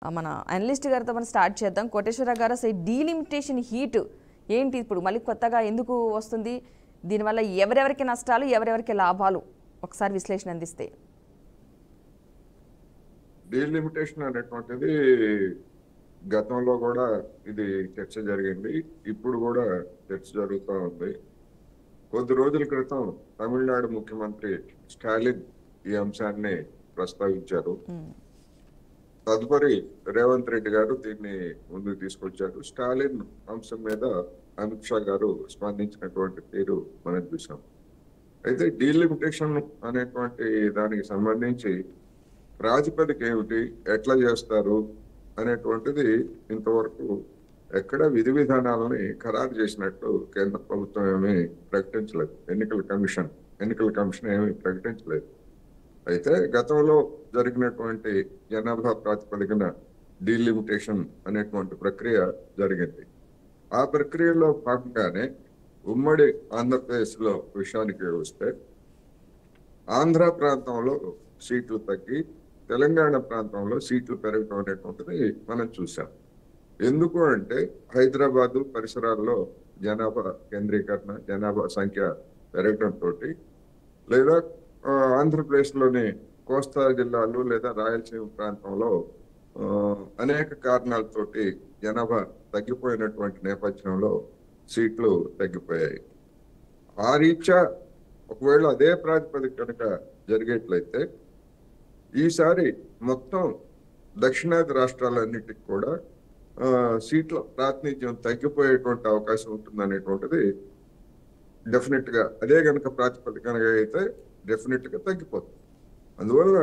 మన అనలిస్ట్ గారితో మనం స్టార్ట్ చేద్దాం. కోటేశ్వరరావు గారు, అసలు డీలిమిటేషన్ హీట్ ఏంటి, ఇప్పుడు మళ్ళీ కొత్తగా ఎందుకు వస్తుంది, దీనివల్ల ఎవరెవరికి నష్టాలు ఎవరెవరికి లాభాలు ఒకసారి విశ్లేషణ అందిస్తే. డీలిమిటేషన్ అనేటువంటిది గతంలో కూడా ఇది చర్చ జరిగింది, ఇప్పుడు కూడా చర్చ జరుగుతూ ఉంది. కొద్ది రోజుల క్రితం తమిళనాడు ముఖ్యమంత్రి స్టాలిన్ ఈ అంశాన్ని ప్రస్తావించారు. తదుపరి రేవంత్ రెడ్డి గారు దీన్ని ముందుకు తీసుకొచ్చారు. స్టాలిన్ అంశం మీద అమిత్ షా గారు స్పందించినటువంటి తీరు మనం చూసాం. అయితే డీలిమిటేషన్ అనేటువంటి దానికి సంబంధించి ప్రాతిపదిక ఏమిటి, ఎట్లా చేస్తారు అనేటువంటిది ఇంతవరకు ఎక్కడ విధి విధానాలని ఖరారు చేసినట్టు కేంద్ర ప్రభుత్వం ఏమీ ప్రకటించలేదు. ఎన్నికల కమిషన్ ఏమీ ప్రకటించలేదు. అయితే గతంలో జరిగినటువంటి జనాభా ప్రాతిపదికన డీలిమిటేషన్ అనేటువంటి ప్రక్రియ జరిగింది. ఆ ప్రక్రియలో భాగంగానే ఉమ్మడి ఆంధ్రప్రదేశ్లో విషయానికి వస్తే ఆంధ్ర ప్రాంతంలో సీట్లు తగ్గి తెలంగాణ ప్రాంతంలో సీట్లు పెరగడం అనేటువంటిది మనం చూసాం. ఎందుకు అంటే హైదరాబాదు పరిసరాల్లో జనాభా కేంద్రీకరణ, జనాభా సంఖ్య పెరగడంతో, లేదా ఆంధ్రప్రదేశ్లోని కోస్తా జిల్లాలు లేదా రాయలసీమ ప్రాంతంలో అనేక కారణాలతోటి జనాభా తగ్గిపోయినటువంటి నేపథ్యంలో సీట్లు తగ్గిపోయాయి. ఆ రీత్యా ఒకవేళ అదే ప్రాతిపదిక కనుక జరిగేట్లయితే ఈసారి మొత్తం దక్షిణాది రాష్ట్రాలన్నిటికి కూడా సీట్ల ప్రాతినిధ్యం తగ్గిపోయేటువంటి అవకాశం ఉంటుందనేటువంటిది డెఫినెట్ గా, అదే కనుక ప్రాతిపదిక అయితే డెఫినెట్ గా తగ్గిపోతుంది. అందువల్ల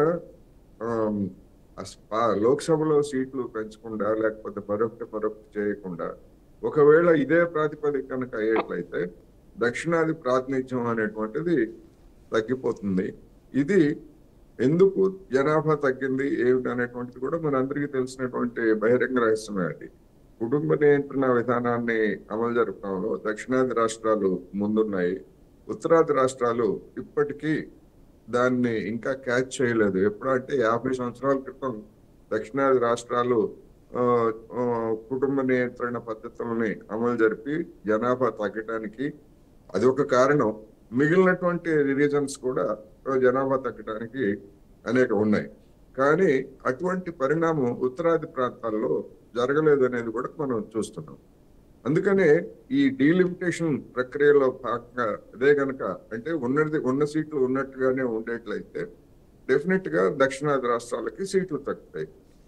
లోక్సభలో సీట్లు పెంచకుండా లేకపోతే మరొకటి చేయకుండా ఒకవేళ ఇదే ప్రాతిపదిక కనుక అయ్యేట్లయితే దక్షిణాది ప్రాతినిధ్యం అనేటువంటిది తగ్గిపోతుంది. ఇది ఎందుకు జనాభా తగ్గింది ఏమిటి అనేటువంటిది కూడా మనందరికీ తెలిసినటువంటి బహిరంగ రహస్యమే. అది కుటుంబ నియంత్రణ విధానాన్ని అమలు జరపడంలో దక్షిణాది రాష్ట్రాలు ముందున్నాయి. ఉత్తరాది రాష్ట్రాలు ఇప్పటికీ దాన్ని ఇంకా క్యాచ్ చేయలేదు. ఎప్పుడంటే 50 సంవత్సరాల క్రితం దక్షిణాది రాష్ట్రాలు కుటుంబ నియంత్రణ పద్ధతులని అమలు జరిపి జనాభా తగ్గడానికి అది ఒక కారణం. మిగిలినటువంటి రీజన్స్ కూడా జనాభా తగ్గడానికి అనేక ఉన్నాయి. కానీ అటువంటి పరిణామం ఉత్తరాది ప్రాంతాల్లో జరగలేదు అనేది కూడా మనం చూస్తున్నాం. అందుకనే ఈ డీలిమిటేషన్ ప్రక్రియలో భాగంగా అదే కనుక అంటే ఉన్న సీట్లు ఉన్నట్టుగానే ఉండేట్లయితే డెఫినెట్ గా దక్షిణాది రాష్ట్రాలకి సీట్లు తగ్గుతాయి.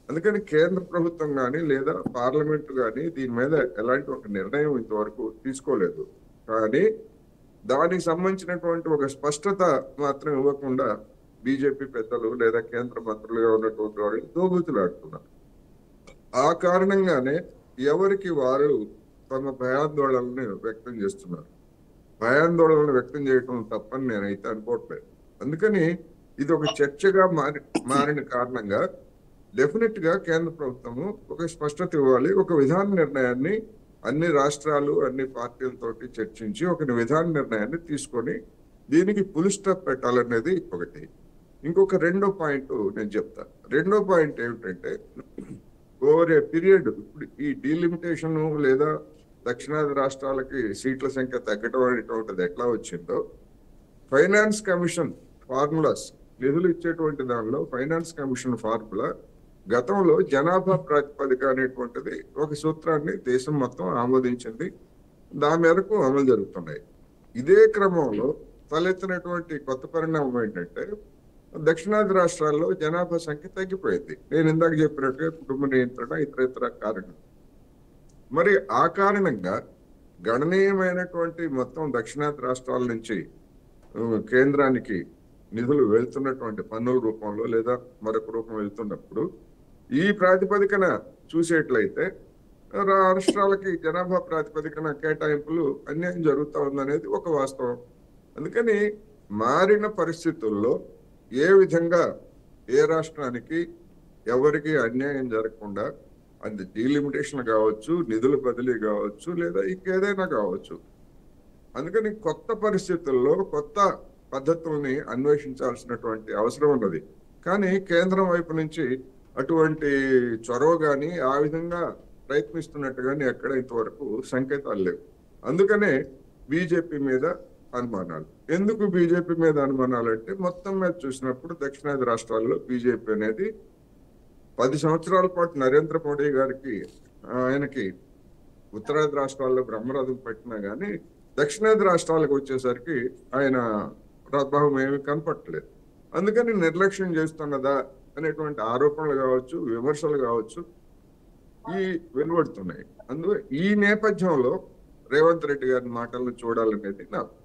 అందుకని కేంద్ర ప్రభుత్వం కానీ లేదా పార్లమెంట్ కానీ దీని మీద ఎలాంటి ఒక నిర్ణయం ఇంతవరకు తీసుకోలేదు. కానీ దానికి సంబంధించినటువంటి ఒక స్పష్టత మాత్రం ఇవ్వకుండా బీజేపీ పెద్దలు లేదా కేంద్ర మంత్రులుగా ఉన్నటువంటి వాళ్ళు దోబూతులాడుతున్నారు. ఆ కారణంగానే ఎవరికి వారు తమ భయాందోళనని వ్యక్తం చేస్తున్నారు. భయాందోళనలు వ్యక్తం చేయటం తప్పని నేనైతే అనుకోవట్లేదు. అందుకని ఇది ఒక చర్చగా మారిన కారణంగా డెఫినెట్ గా కేంద్ర ప్రభుత్వము ఒక స్పష్టత ఇవ్వాలి. ఒక విధాన నిర్ణయాన్ని అన్ని రాష్ట్రాలు అన్ని పార్టీలతోటి చర్చించి ఒక విధాన నిర్ణయాన్ని తీసుకొని దీనికి ఫుల్ స్టాప్ పెట్టాలనేది ఒకటి. ఇంకొక రెండో పాయింట్ నేను చెప్తా. రెండో పాయింట్ ఏమిటంటే ఓవర్ ఏ పీరియడ్ ఇప్పుడు ఈ డీలిమిటేషన్ లేదా దక్షిణాది రాష్ట్రాలకి సీట్ల సంఖ్య తగ్గడం అనేటువంటిది ఎట్లా వచ్చిందో ఫైనాన్స్ కమిషన్ ఫార్ములాస్, నిధులు ఇచ్చేటువంటి దానిలో ఫైనాన్స్ కమిషన్ ఫార్ములా గతంలో జనాభా ప్రాతిపదిక అనేటువంటిది ఒక సూత్రాన్ని దేశం మొత్తం ఆమోదించింది. దాని మేరకు అమలు జరుగుతున్నాయి. ఇదే క్రమంలో తలెత్తినటువంటి కొత్త పరిణామం ఏంటంటే దక్షిణాది రాష్ట్రాల్లో జనాభా సంఖ్య తగ్గిపోయింది. నేను ఇందాక చెప్పినట్టుగా కుటుంబ నియంత్రణ ఇతర కారణం. మరి ఆ కారణంగా గణనీయమైనటువంటి మొత్తం దక్షిణాది రాష్ట్రాల నుంచి కేంద్రానికి నిధులు వెళ్తున్నటువంటి పన్నుల రూపంలో లేదా మరొక రూపం వెళ్తున్నప్పుడు ఈ ప్రాతిపదికన చూసేట్లయితే రాష్ట్రాలకి జనాభా ప్రాతిపదికన కేటాయింపులు అన్యాయం జరుగుతూ ఉందనేది ఒక వాస్తవం. అందుకని మారిన పరిస్థితుల్లో ఏ విధంగా ఏ రాష్ట్రానికి ఎవరికి అన్యాయం జరగకుండా అది డీలిమిటేషన్ కావచ్చు, నిధుల బదిలీ కావచ్చు, లేదా ఇంకేదైనా కావచ్చు. అందుకని కొత్త పరిస్థితుల్లో కొత్త పద్ధతుల్ని అన్వేషించాల్సినటువంటి అవసరం ఉన్నది. కానీ కేంద్రం వైపు నుంచి అటువంటి చొరవ కానీ ఆ విధంగా ప్రయత్నిస్తున్నట్టు కానీ ఎక్కడ ఇంతవరకు సంకేతాలు లేవు. అందుకనే బీజేపీ మీద అనుమానాలు. ఎందుకు బీజేపీ మీద అనుమానాలు అంటే మొత్తం మీద చూసినప్పుడు దక్షిణాది రాష్ట్రాల్లో బీజేపీ అనేది 10 సంవత్సరాల పాటు నరేంద్ర మోడీ గారికి ఆయనకి ఉత్తరాది రాష్ట్రాల్లో బ్రహ్మరథం పట్టినా గానీ దక్షిణాది రాష్ట్రాలకు వచ్చేసరికి ఆయన ప్రభావం ఏమి కనపట్టలేదు. అందుకని నిర్లక్ష్యం చేస్తున్నదా అనేటువంటి ఆరోపణలు కావచ్చు, విమర్శలు కావచ్చు ఈ వెలువడుతున్నాయి. ఈ నేపథ్యంలో రేవంత్ రెడ్డి గారి మాటలను చూడాలనేది నా